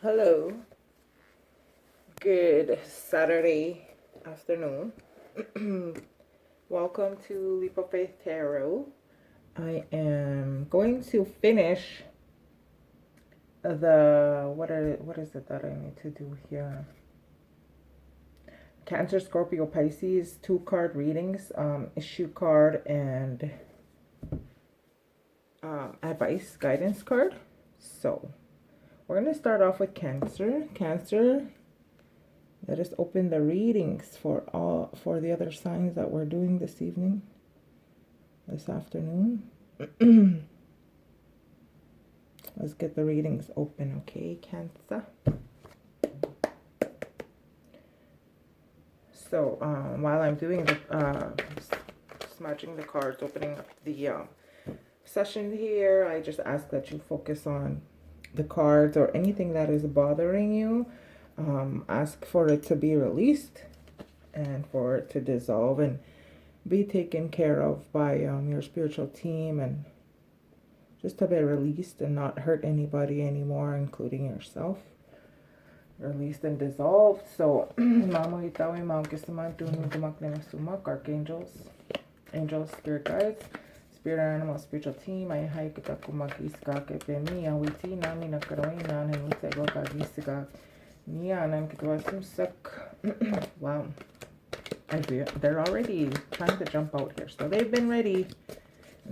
Hello, good Saturday afternoon. Welcome to Leap of Faith Tarot. I am going to finish what is it that I need to do here? Cancer, Scorpio, Pisces, 2 card readings, issue card and advice guidance card. So we're going to start off with Cancer. Cancer, let us open the readings for the other signs that we're doing this afternoon. Let's get the readings open, okay, Cancer? So while I'm doing the smudging the cards, opening up the session here, I just ask that you focus on the cards or anything that is bothering you. Ask for it to be released and for it to dissolve and be taken care of by your spiritual team, and just to be released and not hurt anybody anymore, including yourself. Released and dissolved. So archangels, angels, spirit guides, spirit animal, spiritual team. I hai kitakumagisiga kepemi awiti nami nakaroina and witego kagisiga nianam kitwasimsak. Wow. They're already trying to jump out here. So they've been ready.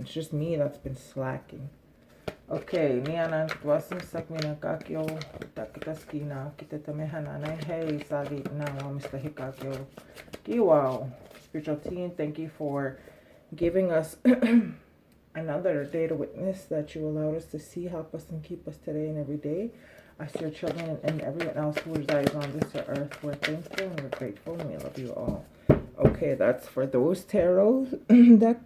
It's just me that's been slacking. Okay, nianan kitwasimsak minakakyo takitaskina kitatamehanana hey sagi now Mr. Hikakyo. Wow. Spiritual team, thank you for giving us another day to witness that you allowed us to see. Help us and keep us today and every day. Us, your children, and everyone else who resides on this earth. We're thankful and we're grateful and we love you all. Okay, that's for those tarot deck.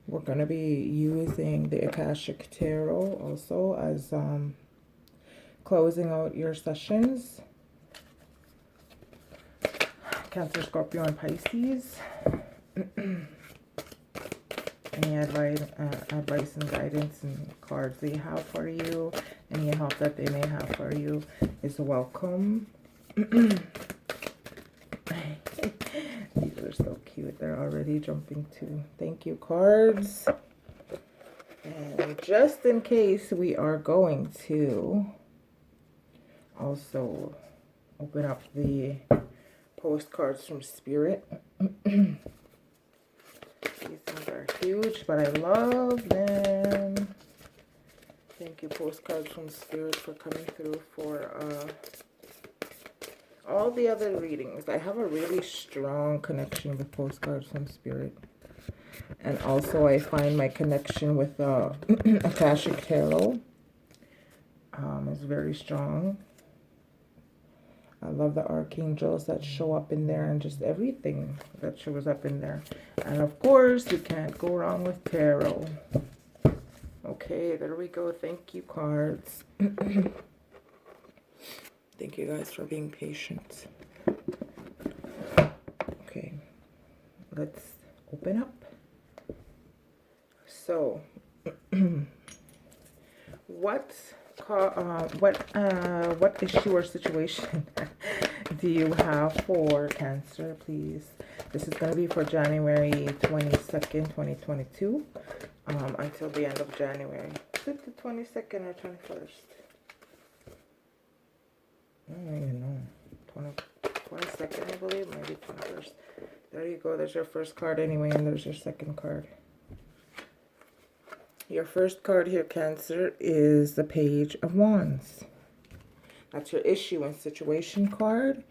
We're going to be using the Akashic Tarot also as closing out your sessions. Cancer, Scorpio, and Pisces. Any advice and guidance and cards they have for you, any help that they may have for you is welcome. These are so cute. They're already jumping to thank you cards. And just in case, we are going to also open up the postcards from Spirit. These things are huge, but I love them. Thank you, postcards from Spirit, for coming through for all the other readings. I have a really strong connection with postcards from Spirit. And also I find my connection with Akashic Tarot is very strong. I love the archangels that show up in there and just everything that shows up in there. And of course, you can't go wrong with tarot. Okay, there we go. Thank you, cards. Thank you guys for being patient. Okay, let's open up. So, what issue or situation do you have for Cancer, please? This is going to be for January 22nd, 2022, until the end of January. Is it the 22nd or 21st? I don't even know. 22nd, I believe, maybe 21st. There you go. There's your first card anyway, and there's your second card. Your first card here, Cancer, is the Page of Wands. That's your issue and situation card.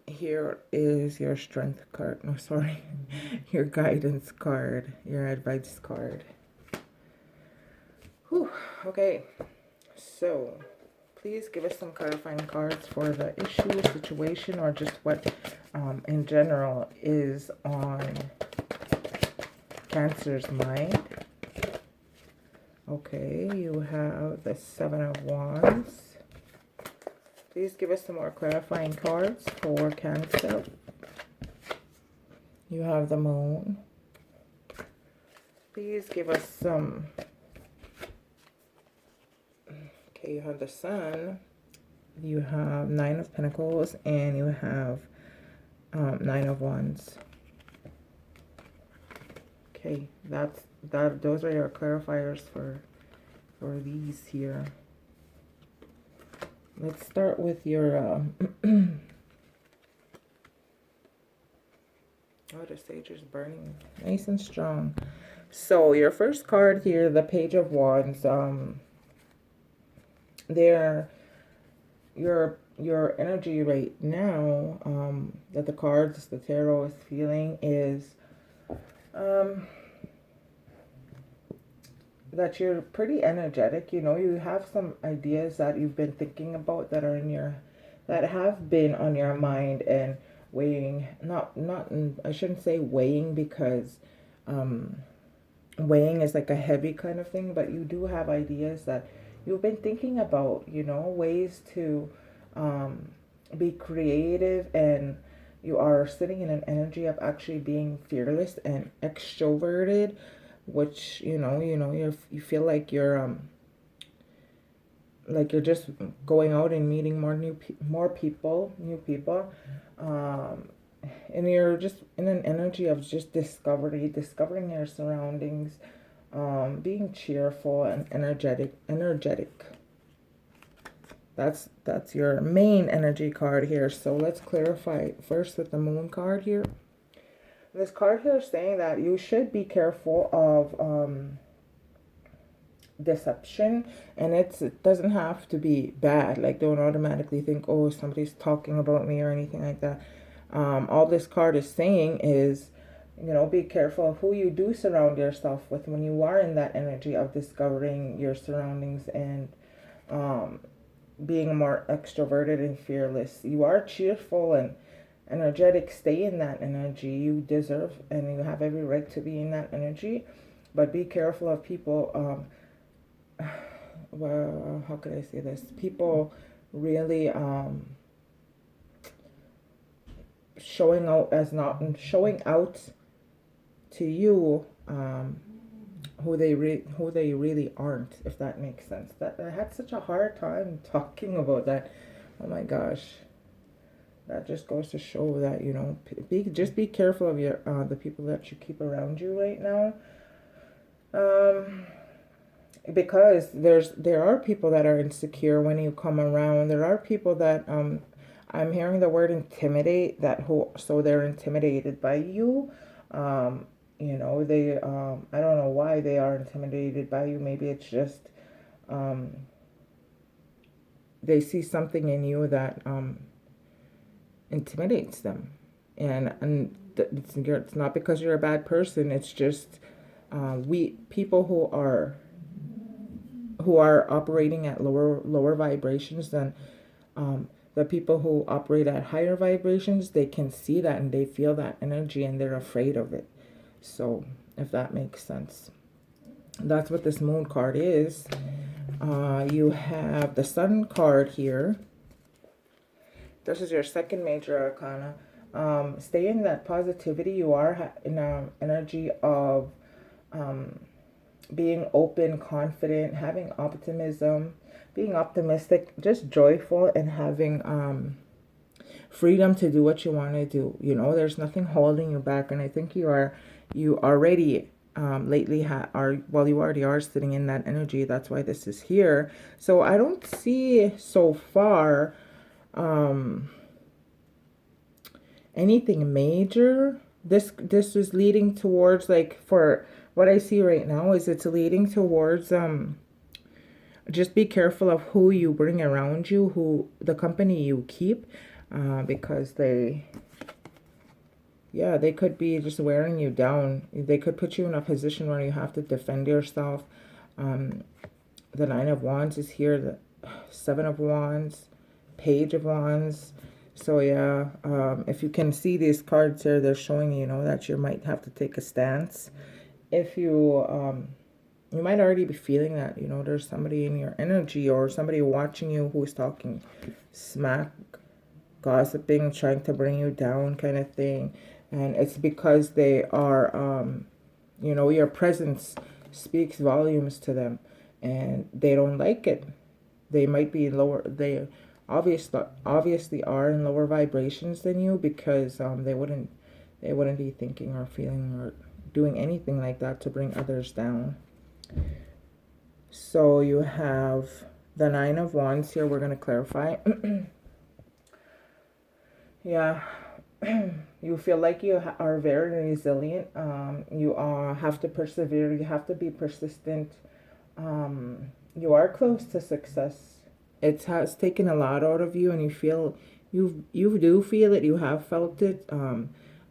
Here is your strength card. No, sorry. Your guidance card. Your advice card. Whew. Okay. So, please give us some clarifying cards for the issue, situation, or just what in general is on Cancer's mind. Okay, you have the Seven of Wands. Please give us some more clarifying cards for Cancer. You have the Moon. Please give us some Okay, you have the Sun, you have Nine of Pentacles, and you have Nine of Wands. Okay, those are your clarifiers for these here. Let's start with your oh, the sage is burning nice and strong. So your first card here, the Page of Wands, there your energy right now, that the cards, the tarot is feeling is that you're pretty energetic. You know, you have some ideas that you've been thinking about that are that have been on your mind and weighing, I shouldn't say weighing, because weighing is like a heavy kind of thing, but you do have ideas that you've been thinking about, you know, ways to be creative, and you are sitting in an energy of actually being fearless and extroverted, which you feel like you're just going out and meeting more people, new people, and you're just in an energy of just discovering your surroundings, being cheerful and energetic. That's your main energy card here. So let's clarify first with the Moon card here. This card here is saying that you should be careful of deception, and it doesn't have to be bad. Like, don't automatically think, oh, somebody's talking about me or anything like that. All this card is saying is, be careful of who you do surround yourself with when you are in that energy of discovering your surroundings and being more extroverted and fearless. You are cheerful and energetic. Stay in that energy. You deserve and you have every right to be in that energy, but be careful of people, well, how could I say this? People really showing out to you who they really aren't, if that makes sense. That I had such a hard time talking about that. Oh my gosh. That just goes to show that, just be careful of your the people that you keep around you right now. Because there are people that are insecure when you come around. There are people that I'm hearing the word intimidate, so they're intimidated by you. They I don't know why they are intimidated by you. Maybe it's just they see something in you that intimidates them, and it's not because you're a bad person. It's just people who are operating at lower vibrations than the people who operate at higher vibrations. They can see that and they feel that energy and they're afraid of it. So if that makes sense, that's what this Moon card is. You have the Sun card here. This is your second major arcana. Stay in that positivity. You are in an energy of being open, confident, having optimism, being optimistic, just joyful, and having freedom to do what you want to do. There's nothing holding you back, and I think you already lately you already are sitting in that energy. That's why this is here. So I don't see so far anything major. This is leading towards, like, for what I see right now is it's leading towards just be careful of who you bring around you, the company you keep, because they could be just wearing you down. They could put you in a position where you have to defend yourself. The Nine of Wands is here, the Seven of Wands, Page of Wands. So yeah, if you can see these cards here, they're showing that you might have to take a stance. If you might already be feeling that there's somebody in your energy or somebody watching you who's talking smack, gossiping, trying to bring you down, kind of thing. And it's because they are your presence speaks volumes to them, and they don't like it. they might be lower, they obviously are in lower vibrations than you, because they wouldn't be thinking or feeling or doing anything like that to bring others down. So you have the Nine of Wands here. We're going to clarify. Yeah. You feel like you are very resilient. You have to persevere. You have to be persistent. You are close to success. It has taken a lot out of you, and you do feel it. You have felt it.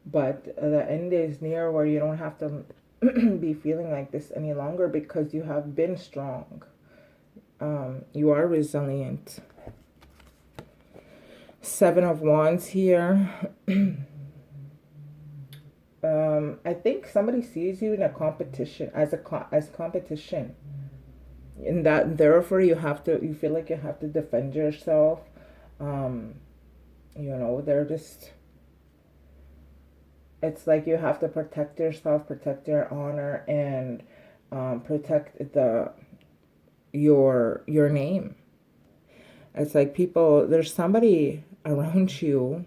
But the end is near where you don't have to be feeling like this any longer, because you have been strong. You are resilient. Seven of Wands here. I think somebody sees you in a competition, as competition, and that therefore you feel like you have to defend yourself. They're just, it's like you have to protect yourself, protect your honor, and protect your name. It's like there's somebody around you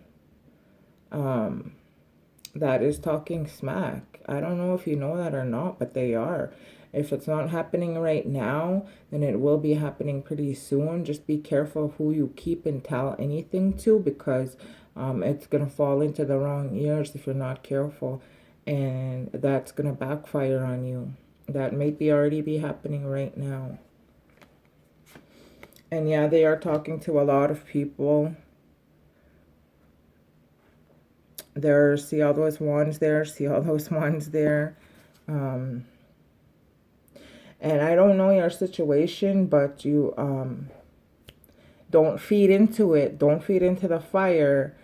that is talking smack. I don't know if you know that or not, but they are. If it's not happening right now, then it will be happening pretty soon. Just be careful who you keep and tell anything to, because it's going to fall into the wrong ears if you're not careful. And that's going to backfire on you. That may already be happening right now. And yeah, they are talking to a lot of people. See all those wands there. See all those wands there. And I don't know your situation, but you don't feed into it. Don't feed into the fire.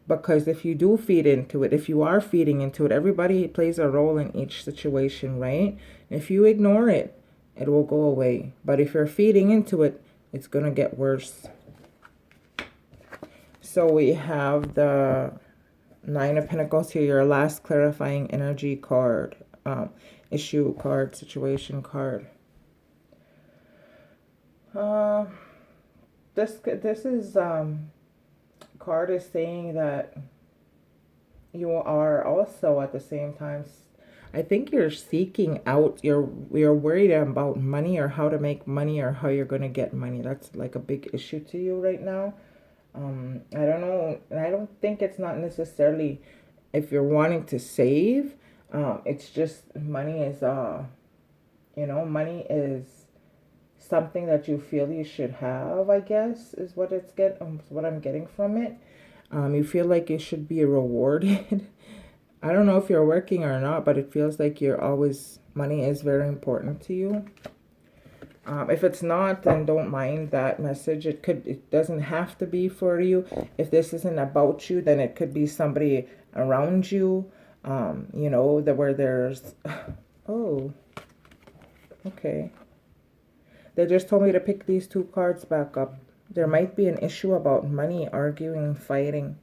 Because if you do feed into it, if you are feeding into it, everybody plays a role in each situation, right? If you ignore it, it will go away. But if you're feeding into it, it's going to get worse. So we have the Nine of Pentacles here, your last clarifying energy card, issue card, situation card. This is card is saying that you are also at the same time, I think you're seeking out, you're worried about money, or how to make money, or how you're going to get money. That's like a big issue to you right now. I don't know. And I don't think it's not necessarily if you're wanting to save. It's just money is, money is something that you feel you should have, I guess, is what what I'm getting from it. You feel like you should be rewarded. I don't know if you're working or not, but it feels like money is very important to you. If it's not, then don't mind that message. It doesn't have to be for you. If this isn't about you, then it could be somebody around you. Where there's, oh, okay. They just told me to pick these two cards back up. There might be an issue about money, arguing, fighting.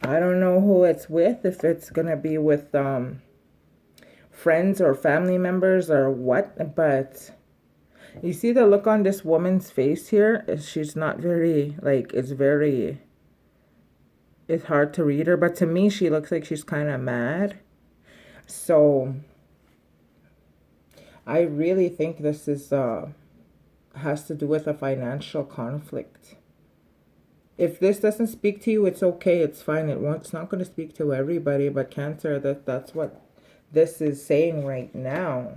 I don't know who it's with, if it's going to be with friends or family members or what, but you see the look on this woman's face here. She's not very, it's hard to read her, but to me she looks like she's kind of mad. So I really think this is has to do with a financial conflict. If this doesn't speak to you, it's okay, it's fine. It's not going to speak to everybody, but Cancer, that's what this is saying right now.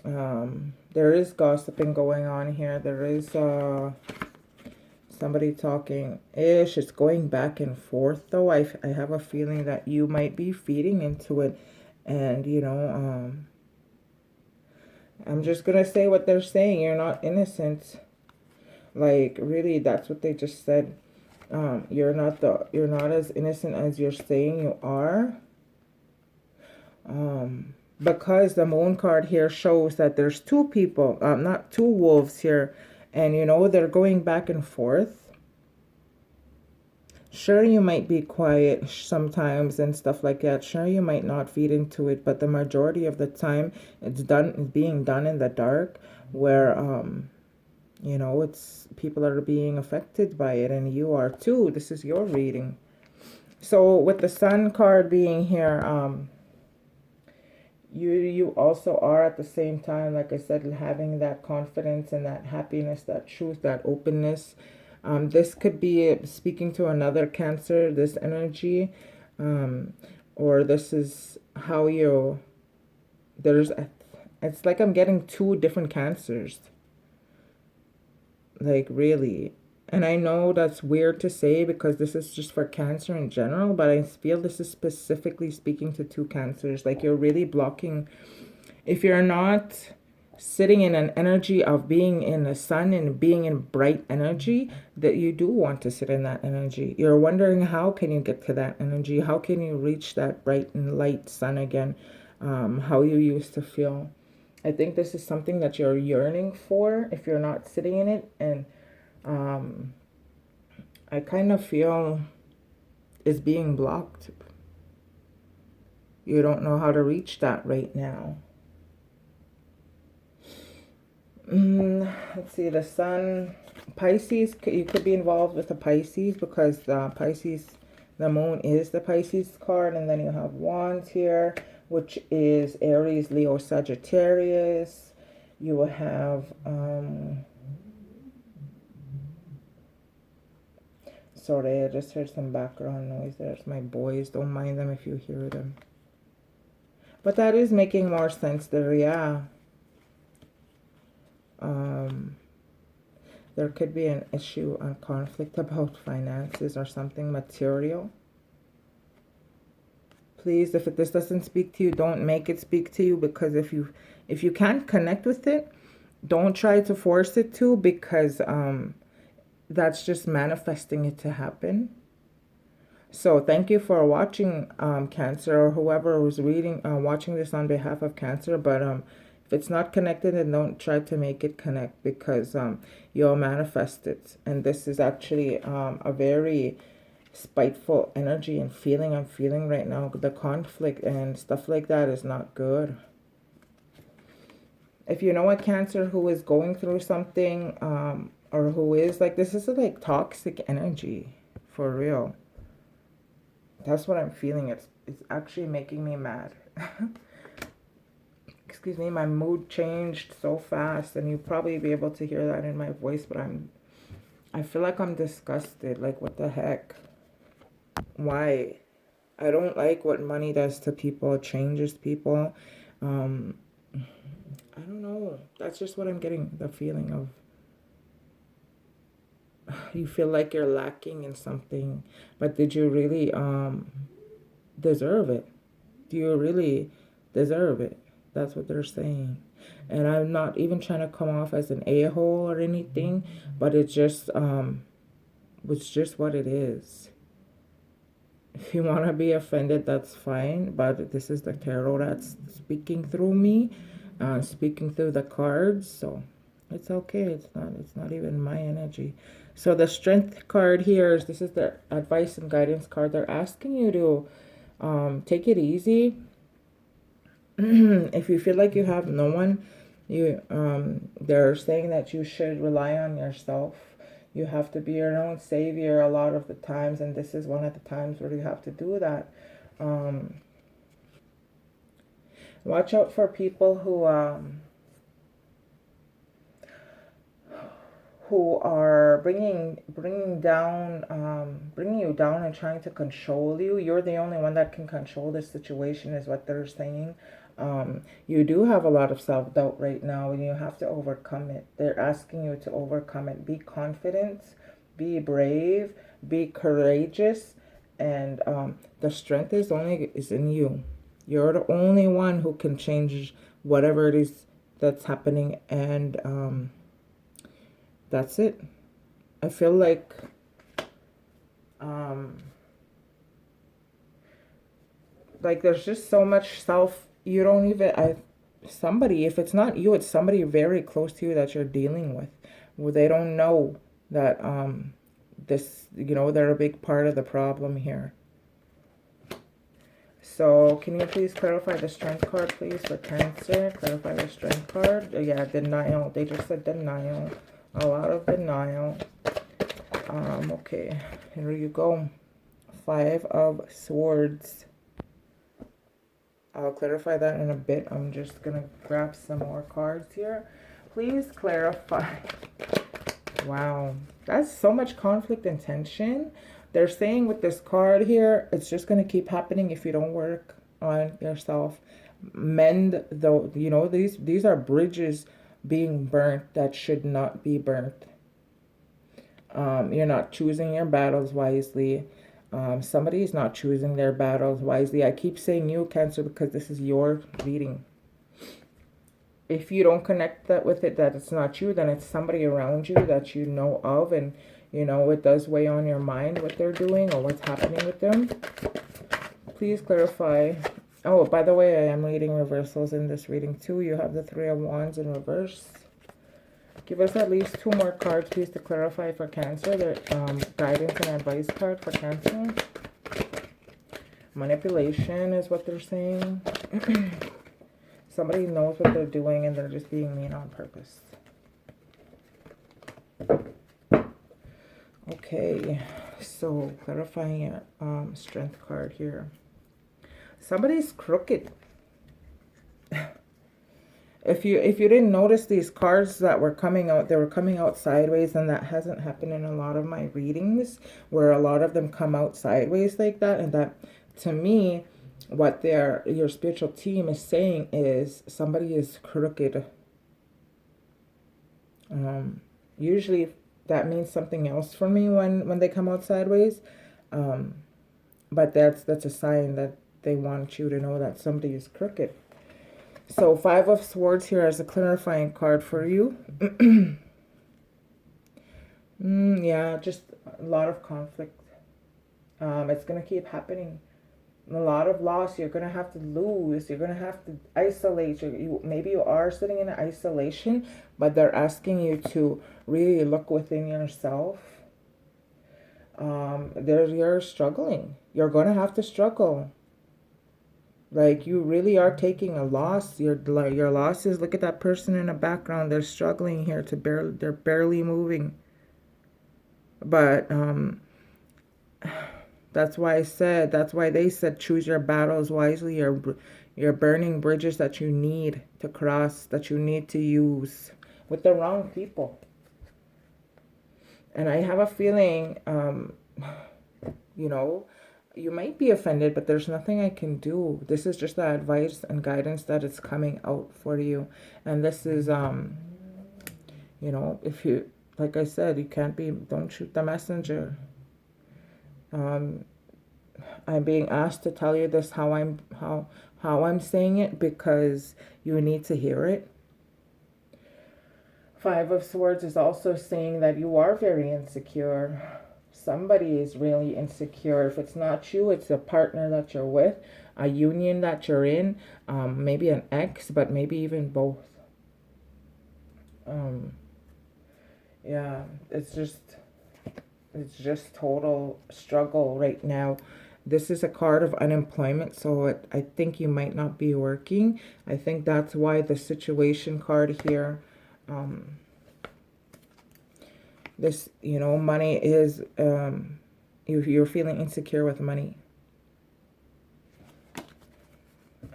There is gossiping going on here. There is somebody talking ish. It's going back and forth, though. I have a feeling that you might be feeding into it. And, I'm just going to say what they're saying. You're not innocent. Like, really, that's what they just said. You're not as innocent as you're saying you are. Because the Moon card here shows that there's two people, not two wolves here, and they're going back and forth. Sure, you might be quiet sometimes and stuff like that. Sure, you might not feed into it, but the majority of the time it's being done in the dark, where you know, it's people are being affected by it, and you are too. This is your reading. So with the Sun card being here, you also are at the same time, like I said, having that confidence and that happiness, that truth, that openness. This could be speaking to another Cancer, this energy, or this is how you, there's, it's like I'm getting two different Cancers, like really. And I know that's weird to say because this is just for Cancer in general, but I feel this is specifically speaking to two Cancers. Like you're really blocking, if you're not sitting in an energy of being in the sun and being in bright energy, that you do want to sit in that energy. You're wondering, how can you get to that energy? How can you reach that bright and light sun again? How you used to feel. I think this is something that you're yearning for if you're not sitting in it. And I kind of feel it's being blocked. You don't know how to reach that right now. Let's see, the Sun, Pisces, you could be involved with the Pisces because Pisces, the moon is the Pisces card. And then you have Wands here, which is Aries, Leo, Sagittarius. You will have, sorry, I just heard some background noise. There's my boys. Don't mind them if you hear them. But that is making more sense there, yeah. There could be an issue, a conflict about finances or something material. Please, if this doesn't speak to you, don't make it speak to you, because if you can't connect with it, don't try to force it to, because that's just manifesting it to happen. So thank you for watching, Cancer, or whoever was reading, watching this on behalf of Cancer. But if it's not connected, then don't try to make it connect, because you'll manifest it. And this is actually a very spiteful energy and feeling I'm feeling right now. The conflict and stuff like that is not good. If you know a Cancer who is going through something, or who is like, this is like toxic energy for real. That's what I'm feeling. It's actually making me mad. Excuse me, my mood changed so fast, and you'll probably be able to hear that in my voice, but I feel like I'm disgusted. Like, what the heck? Why? I don't like what money does to people. It changes people. I don't know. That's just what I'm getting, the feeling of. You feel like you're lacking in something, but did you really deserve it? Do you really deserve it? That's what they're saying. And I'm not even trying to come off as an a-hole or anything, but it's just what it is. If you want to be offended, that's fine, but this is the tarot that's speaking through me, speaking through the cards, so it's okay. It's not even my energy. So the Strength card here is, this is the advice and guidance card. They're asking you to take it easy. If you feel like you have no one, they're saying that you should rely on yourself. You have to be your own savior a lot of the times, and this is one of the times where you have to do that. Watch out for people who are bringing you down and trying to control you. You're the only one that can control this situation, is what they're saying. You do have a lot of self-doubt right now, and you have to overcome it. They're asking you to overcome it. Be confident, be brave, be courageous, and the strength is in you. You're the only one who can change whatever it is that's happening, and that's it. I feel like there's just so much you don't even, somebody, if it's not you, it's somebody very close to you that you're dealing with, where they don't know that this, you know, they're a big part of the problem here. So can you please clarify the strength card, please, for Cancer? Clarify the strength card. Yeah, denial. They just said denial. A lot of denial. Okay, here you go. 5 of Swords. I'll clarify that in a bit. I'm just going to grab some more cards here. Please clarify. Wow, that's so much conflict and tension. They're saying with this card here, it's just going to keep happening if you don't work on yourself. Mend, though, you know, these are bridges being burnt that should not be burnt. You're not choosing your battles wisely. Somebody is not choosing their battles wisely. I keep saying you, Cancer, because this is your reading. If you don't connect that with it, that it's not you, then it's somebody around you that you know of, and you know it does weigh on your mind what they're doing or what's happening with them. Please clarify. Oh, by the way, I am reading reversals in this reading too. You have the 3 of Wands in reverse. Give us at least 2 more cards, please, to clarify for Cancer. The guidance and advice card for Cancer. Manipulation is what they're saying. Somebody knows what they're doing and they're just being mean on purpose. Okay, so clarifying your strength card here. Somebody's crooked. If you didn't notice these cards that were coming out, they were coming out sideways, and that hasn't happened in a lot of my readings, where a lot of them come out sideways like that, and that, to me, what your spiritual team is saying is somebody is crooked. Usually that means something else for me when they come out sideways. But that's a sign that they want you to know that somebody is crooked. So 5 of Swords here as a clarifying card for you. Yeah, just a lot of conflict. It's going to keep happening. A lot of loss. You're going to have to lose. You're going to have to isolate. Maybe you are sitting in isolation, but they're asking you to really look within yourself. You're struggling. You're going to have to struggle. Like, you really are taking a loss. Your losses. Look at that person in the background. They're struggling here they're barely moving. But that's why they said choose your battles wisely. You're burning bridges that you need to cross, that you need to use with the wrong people. And I have a feeling, you know, you might be offended, but there's nothing I can do. This is just the advice and guidance that is coming out for you. And this is, you know, if you, like I said, don't shoot the messenger. I'm being asked to tell you this how I'm saying it, because you need to hear it. 5 of Swords is also saying that you are very insecure. Somebody is really insecure. If it's not you, it's a partner that you're with, a union that you're in, maybe an ex, but maybe even both. Yeah, it's just total struggle right now. This is a card of unemployment, so I think you might not be working. I think that's why the situation card here, this, you know, money is, you're feeling insecure with money.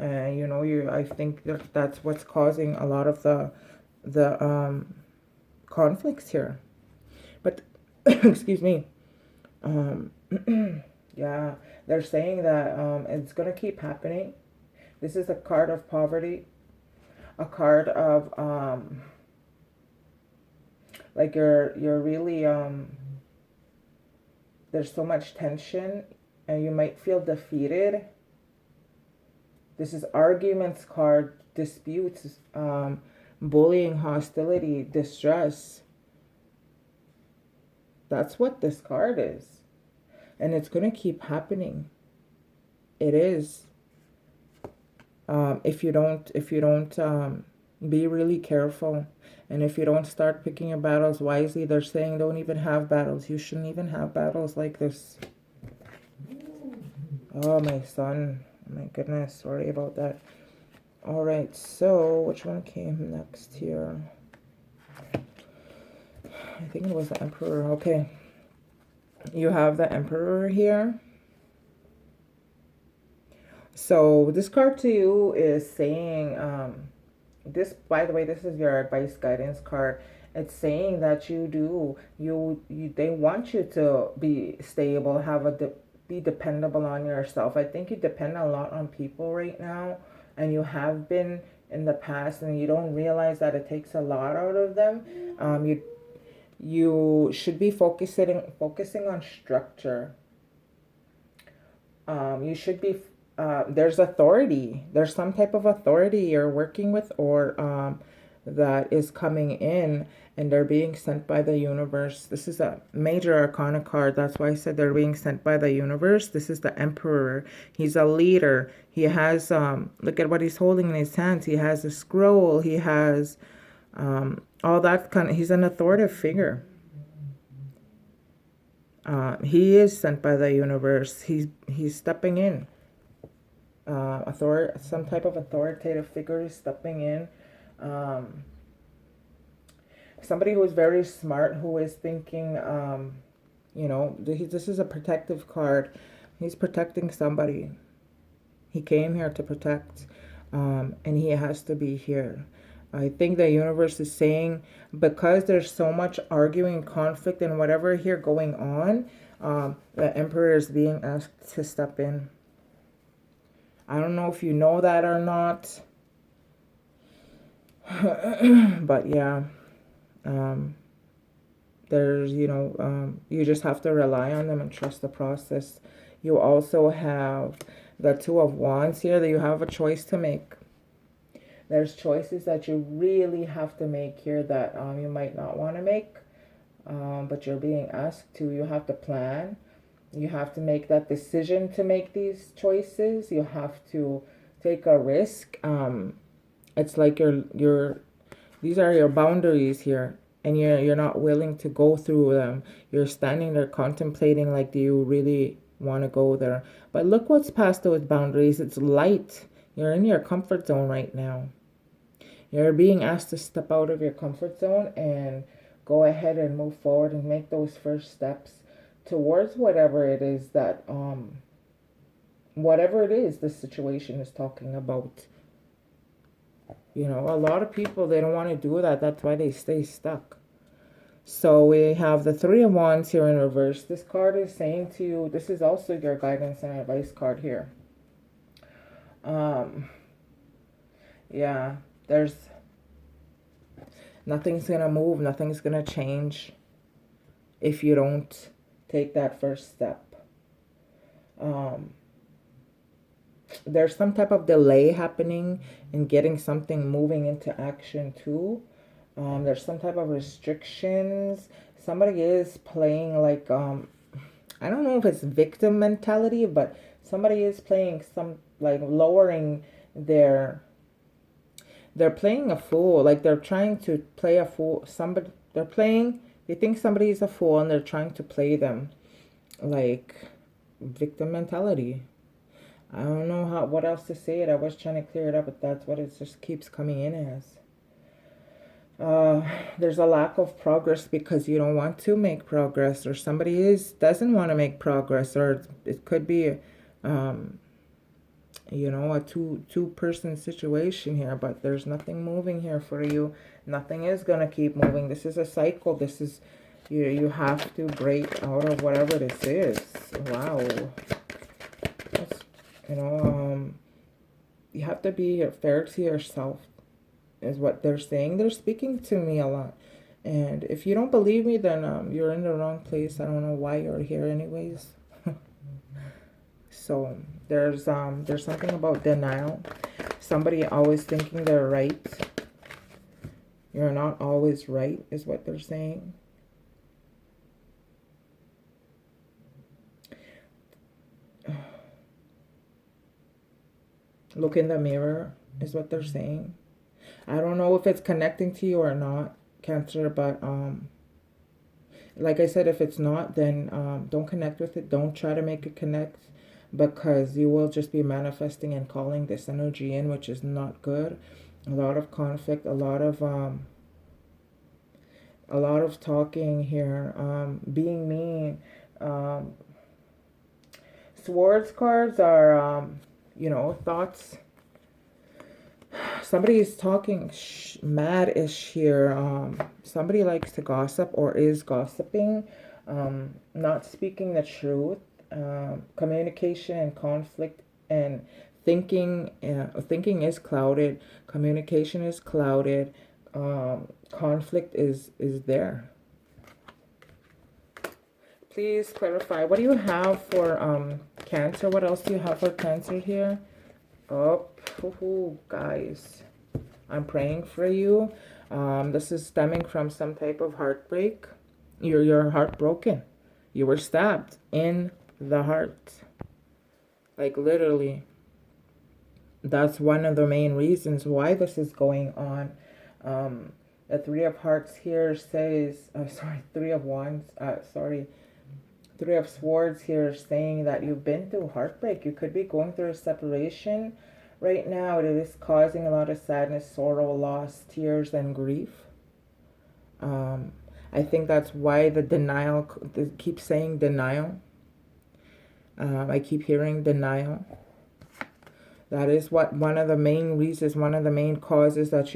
You know, I think that's what's causing a lot of the conflicts here. But, excuse me, yeah, they're saying that it's going to keep happening. This is a card of poverty, a card of, like you're really, there's so much tension and you might feel defeated. This is arguments card, disputes, bullying, hostility, distress. That's what this card is. And it's going to keep happening. It is. If you don't Be really careful. And if you don't start picking your battles wisely, they're saying don't even have battles. You shouldn't even have battles like this. Oh, my son. My goodness. Sorry about that. All right. So which one came next here? I think it was the Emperor. Okay. You have the Emperor here. So this card to you is saying, this, by the way, this is your advice guidance card. It's saying that they want you to be stable, be dependable on yourself. I think you depend a lot on people right now, and you have been in the past, and you don't realize that it takes a lot out of them. You should be focusing on structure. You should be, there's authority. There's some type of authority you're working with, or that is coming in, and they're being sent by the universe. This is a major arcana card. That's why I said they're being sent by the universe. This is the Emperor. He's a leader. He has, look at what he's holding in his hands. He has a scroll. He has all that kind of, he's an authoritative figure. He is sent by the universe. He's stepping in. Some type of authoritative figure is stepping in. Somebody who is very smart, who is thinking, this is a protective card. He's protecting somebody. He came here to protect, and he has to be here. I think the universe is saying, because there's so much arguing, conflict, and whatever here going on, the Emperor is being asked to step in. I don't know if you know that or not. But yeah. There's, you just have to rely on them and trust the process. You also have the Two of Wands here, that you have a choice to make. There's choices that you really have to make here that you might not want to make, but you're being asked to. You have to plan. You have to make that decision to make these choices. You have to take a risk. It's like these are your boundaries here, and you're not willing to go through them. You're standing there contemplating, like, do you really want to go there? But look what's past those boundaries. It's light. You're in your comfort zone right now. You're being asked to step out of your comfort zone and go ahead and move forward and make those first steps towards whatever it is that whatever it is the situation is talking about. A lot of people, they don't want to do that. That's why they stay stuck. So we have the Three of Wands here in reverse. This card is saying to you, this is also your guidance and advice card here. Yeah, there's nothing's gonna move, nothing's gonna change if you don't take that first step. There's some type of delay happening in getting something moving into action too. There's some type of restrictions. Somebody is playing like, I don't know if it's victim mentality, but somebody is playing some, like, lowering they're playing a fool. Like, they're trying to play a fool. They think somebody is a fool, and they're trying to play them, like, victim mentality. I don't know what else to say it. I was trying to clear it up, but that's what it just keeps coming in as. There's a lack of progress because you don't want to make progress, or somebody doesn't want to make progress, or it could be a two-person situation here, but there's nothing moving here for you. Nothing is gonna keep moving. This is a cycle. This is, you have to break out of whatever this is. Wow. That's, you have to be fair to yourself, is what they're saying. They're speaking to me a lot. And if you don't believe me, then you're in the wrong place. I don't know why you're here anyways. So there's something about denial. Somebody always thinking they're right. You're not always right, is what they're saying. Look in the mirror, is what they're saying. I don't know if it's connecting to you or not, Cancer, but like I said, if it's not, then don't connect with it. Don't try to make it connect, because you will just be manifesting and calling this energy in, which is not good. A lot of conflict, a lot of talking here, being mean. Swords cards are thoughts. Somebody is talking mad-ish here. Somebody likes to gossip or is gossiping, not speaking the truth. Communication and conflict and thinking. Thinking is clouded. Communication is clouded. Conflict is there. Please clarify. What do you have for Cancer? What else do you have for Cancer here? Oh, guys, I'm praying for you. This is stemming from some type of heartbreak. You're heartbroken. You were stabbed in the heart. Like literally. That's one of the main reasons why this is going on. The Three of Hearts here says, Three of Wands, Three of Swords here saying that you've been through heartbreak. You could be going through a separation right now. It is causing a lot of sadness, sorrow, loss, tears, and grief. I think that's why the denial, they keep saying denial. I keep hearing denial. That is what one of the main reasons, one of the main causes that's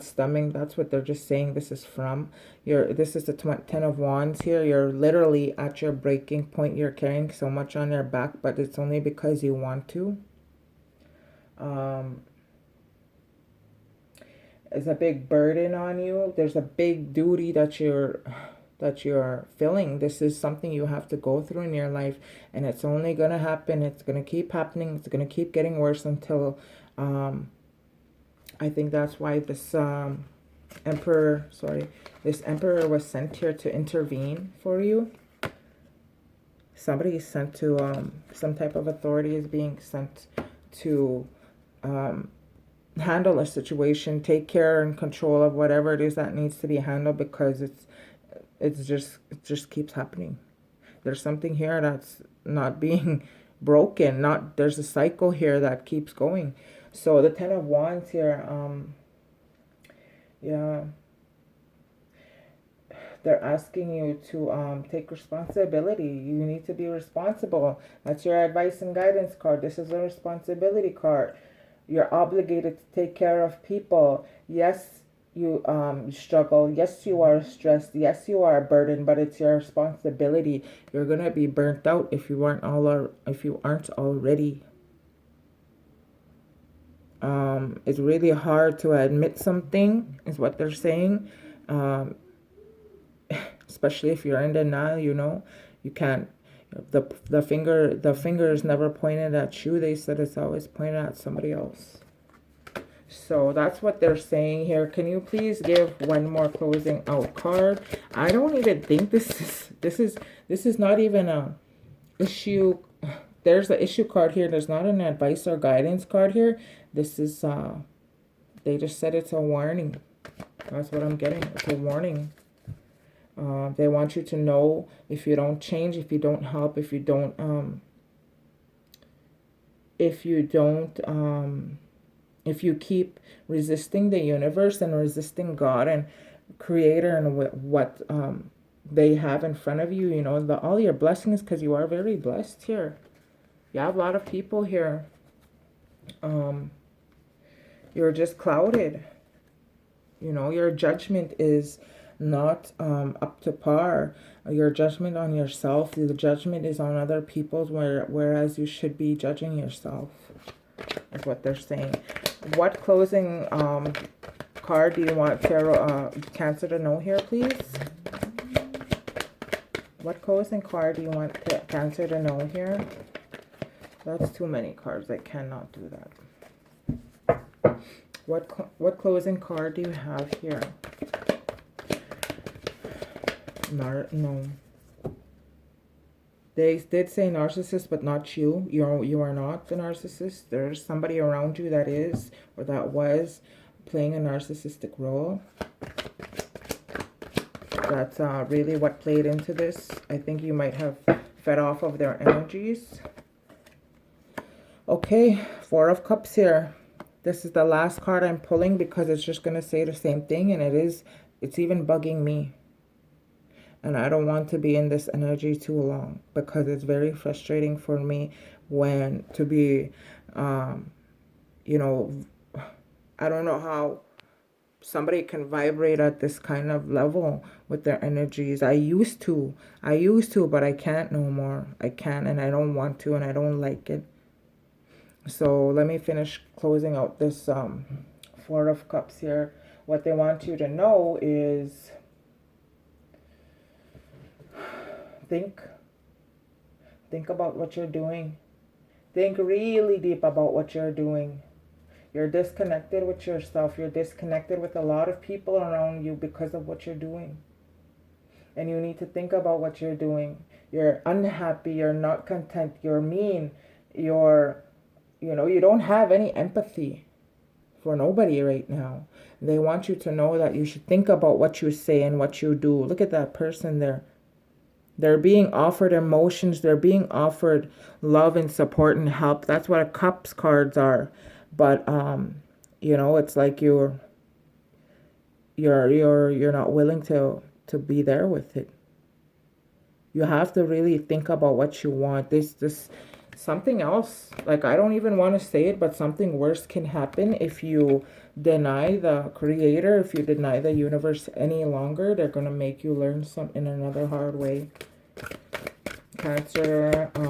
stemming. That's what they're just saying this is from. This is the Ten of Wands here. You're literally at your breaking point. You're carrying so much on your back, but it's only because you want to. It's a big burden on you. There's a big duty that you're feeling. This is something you have to go through in your life, and it's only going to happen. It's going to keep happening. It's going to keep getting worse until I think that's why this emperor was sent here to intervene for you. Somebody is sent to some type of authority is being sent to handle a situation, take care and control of whatever it is that needs to be handled, because it just keeps happening. There's something here that's not being broken. There's a cycle here that keeps going. So the Ten of Wands here, yeah, they're asking you to take responsibility. You need to be responsible. That's your advice and guidance card. This is a responsibility card. You're obligated to take care of people. Yes, you struggle. Yes, you are stressed. Yes, you are burdened, but it's your responsibility. You're gonna be burnt out if you aren't already. It's really hard to admit something, is what they're saying. Especially if you're in denial, you can't. The finger is never pointed at you. They said it's always pointed at somebody else. So that's what they're saying here. Can you please give one more closing out card? I don't even think this is not even a issue. There's an issue card here. There's not an advice or guidance card here. This is they just said it's a warning. That's what I'm getting. It's a warning. They want you to know, if you don't change, if you don't help, if you keep resisting the universe and resisting God and Creator and what they have in front of you, all your blessings, because you are very blessed here. You have a lot of people here. You're just clouded. Your judgment is not up to par. Your judgment on yourself, the judgment is on other people's, whereas you should be judging yourself, is what they're saying. What closing card do you want Cancer to know here, please? What closing card do you want Cancer to know here? That's too many cards. I cannot do that. What closing card do you have here? No. They did say narcissist, but not you. You are not the narcissist. There's somebody around you that is, or that was. playing a narcissistic role. That's really what played into this. I think you might have fed off of their energies. Okay, Four of Cups here. This is the last card I'm pulling because it's just going to say the same thing, and it's even bugging me. And I don't want to be in this energy too long because it's very frustrating for me when to be, you know, I don't know how somebody can vibrate at this kind of level with their energies. I used to, but I can't no more. I can't, and I don't want to, and I don't like it. So let me finish closing out this Four of Cups here. What they want you to know is think about what you're doing. Think really deep about what you're doing. You're disconnected with yourself. You're disconnected with a lot of people around you because of what you're doing. And you need to think about what you're doing. You're unhappy. You're not content. You're mean. You don't have any empathy for nobody right now. They want you to know that you should think about what you say and what you do. Look at that person there. They're being offered emotions. They're being offered love and support and help. That's what a Cups cards are. But it's like you're not willing to be there with it. You have to really think about what you want. This something else, like, I don't even want to say it, but something worse can happen if you deny the creator, if you deny the universe any longer. They're going to make you learn something in another hard way. Cancer, I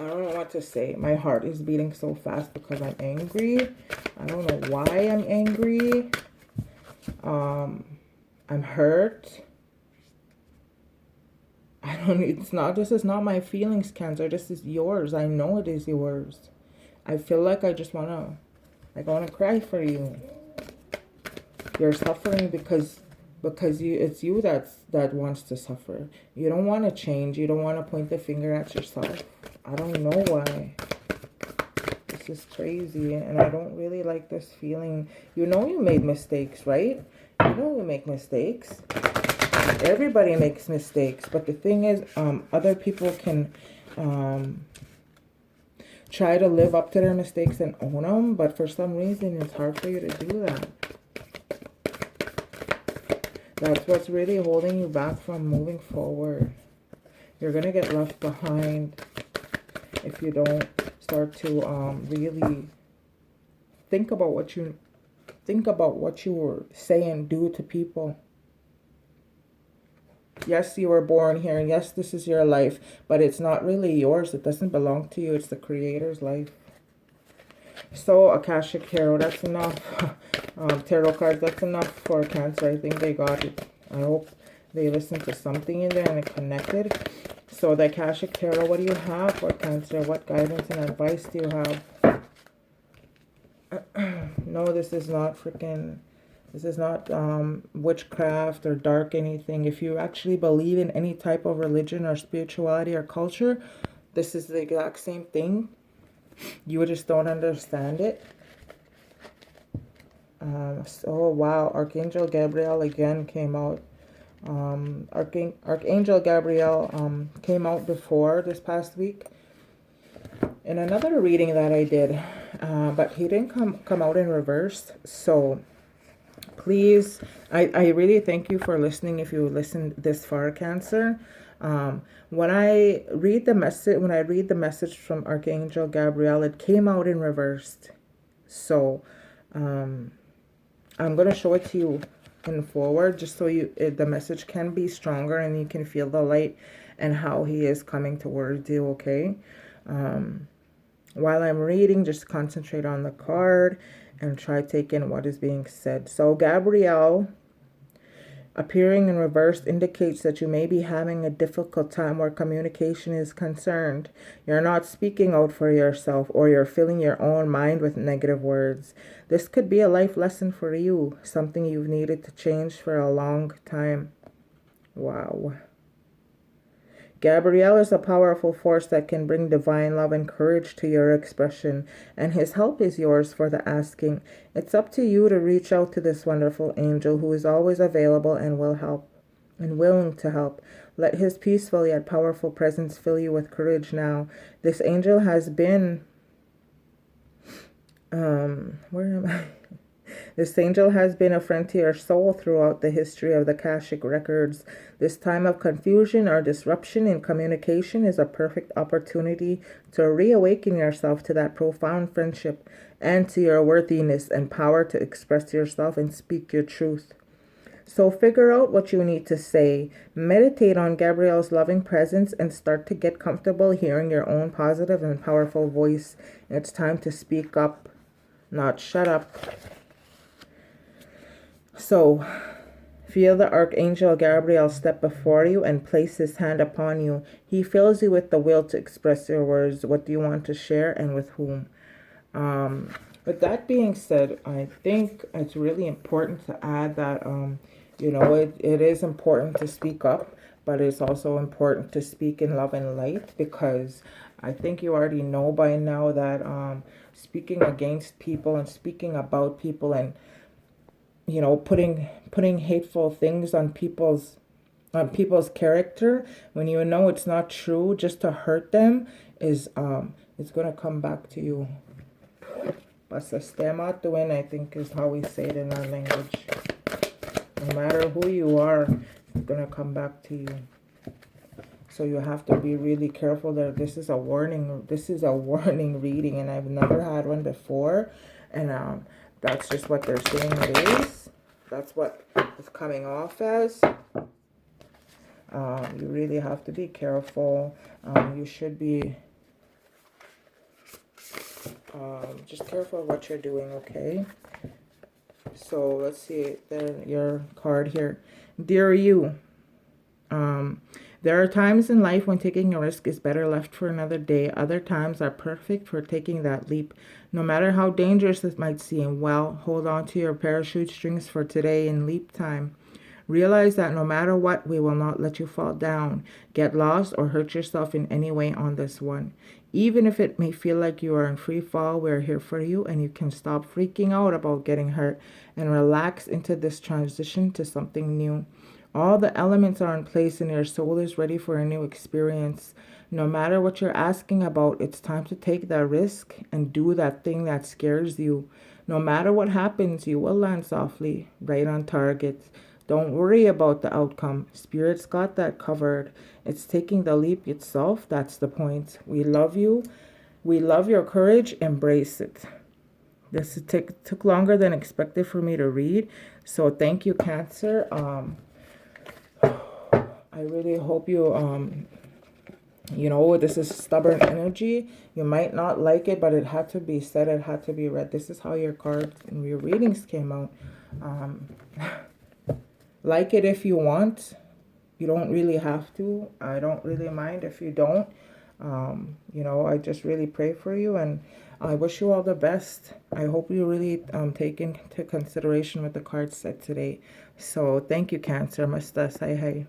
don't know what to say. My heart is beating so fast because I'm angry. I don't know why I'm angry. I'm hurt. This is not my feelings, Cancer. This is yours. I know it is yours. I feel like I want to cry for you. You're suffering because it's you that wants to suffer. You don't want to change. You don't want to point the finger at yourself. I don't know why. This is crazy, and I don't really like this feeling. You know you made mistakes, right? You know you make mistakes. Everybody makes mistakes, but the thing is, other people can try to live up to their mistakes and own them, but for some reason it's hard for you to do that. That's what's really holding you back from moving forward. You're going to get left behind if you don't start to really think about what you say and do to people. Yes, you were born here, and yes, this is your life, but it's not really yours. It doesn't belong to you. It's the Creator's life. So, Akashic Tarot, that's enough. Tarot cards, that's enough for Cancer. I think they got it. I hope they listened to something in there and it connected. So, the Akashic Tarot, what do you have for Cancer? What guidance and advice do you have? No, this is not witchcraft or dark anything. If you actually believe in any type of religion or spirituality or culture, this is the exact same thing. You just don't understand it. So, wow, Archangel Gabriel again came out. Archangel Gabriel came out before this past week in another reading that I did. But he didn't come out in reverse. So, please, I really thank you for listening if you listened this far, Cancer. When I read the message from Archangel Gabriel, it came out in reverse. So, I'm going to show it to you in forward just so the message can be stronger and you can feel the light and how he is coming towards you, okay? While I'm reading, just concentrate on the card and try taking what is being said. So, Gabriel appearing in reverse indicates that you may be having a difficult time where communication is concerned. You're not speaking out for yourself, or you're filling your own mind with negative words. This could be a life lesson for you, something you've needed to change for a long time. Wow. Gabriel is a powerful force that can bring divine love and courage to your expression, and his help is yours for the asking. It's up to you to reach out to this wonderful angel who is always available and will help and willing to help. Let his peaceful yet powerful presence fill you with courage now. This angel has been where am I? This angel has been a friend to your soul throughout the history of the Akashic records. This time of confusion or disruption in communication is a perfect opportunity to reawaken yourself to that profound friendship and to your worthiness and power to express yourself and speak your truth. So figure out what you need to say. Meditate on Gabriel's loving presence and start to get comfortable hearing your own positive and powerful voice. It's time to speak up, not shut up. So, feel the Archangel Gabriel step before you and place his hand upon you. He fills you with the will to express your words. What do you want to share and with whom? With that being said, I think it's really important to add that, it is important to speak up, but it's also important to speak in love and light, because I think you already know by now that speaking against people and speaking about people and putting hateful things on people's character, when you know it's not true, just to hurt them, is it's gonna come back to you. Pasastema tuwin, I think is how we say it in our language. No matter who you are, it's gonna come back to you. So you have to be really careful there. This is a warning. This is a warning reading, and I've never had one before, and that's just what they're saying it is. That's what it's coming off as. You really have to be careful. You should be just careful of what you're doing, okay? So let's see your card here. Dear you, there are times in life when taking a risk is better left for another day. Other times are perfect for taking that leap. No matter how dangerous it might seem, well, hold on to your parachute strings for today and leap time. Realize that no matter what, we will not let you fall down, get lost, or hurt yourself in any way on this one. Even if it may feel like you are in free fall, we are here for you, and you can stop freaking out about getting hurt and relax into this transition to something new. All the elements are in place and your soul is ready for a new experience. No matter what you're asking about, it's time to take that risk and do that thing that scares you. No matter what happens, you will land softly, right on target. Don't worry about the outcome. Spirit's got that covered. It's taking the leap itself. That's the point. We love you. We love your courage. Embrace it. This took longer than expected for me to read. So thank you, Cancer. I really hope you, this is stubborn energy. You might not like it, but it had to be said. It had to be read. This is how your cards and your readings came out. Like it if you want. You don't really have to. I don't really mind if you don't. I just really pray for you, and I wish you all the best. I hope you really take into consideration what the cards said today. So thank you, Cancer. Masta say hi.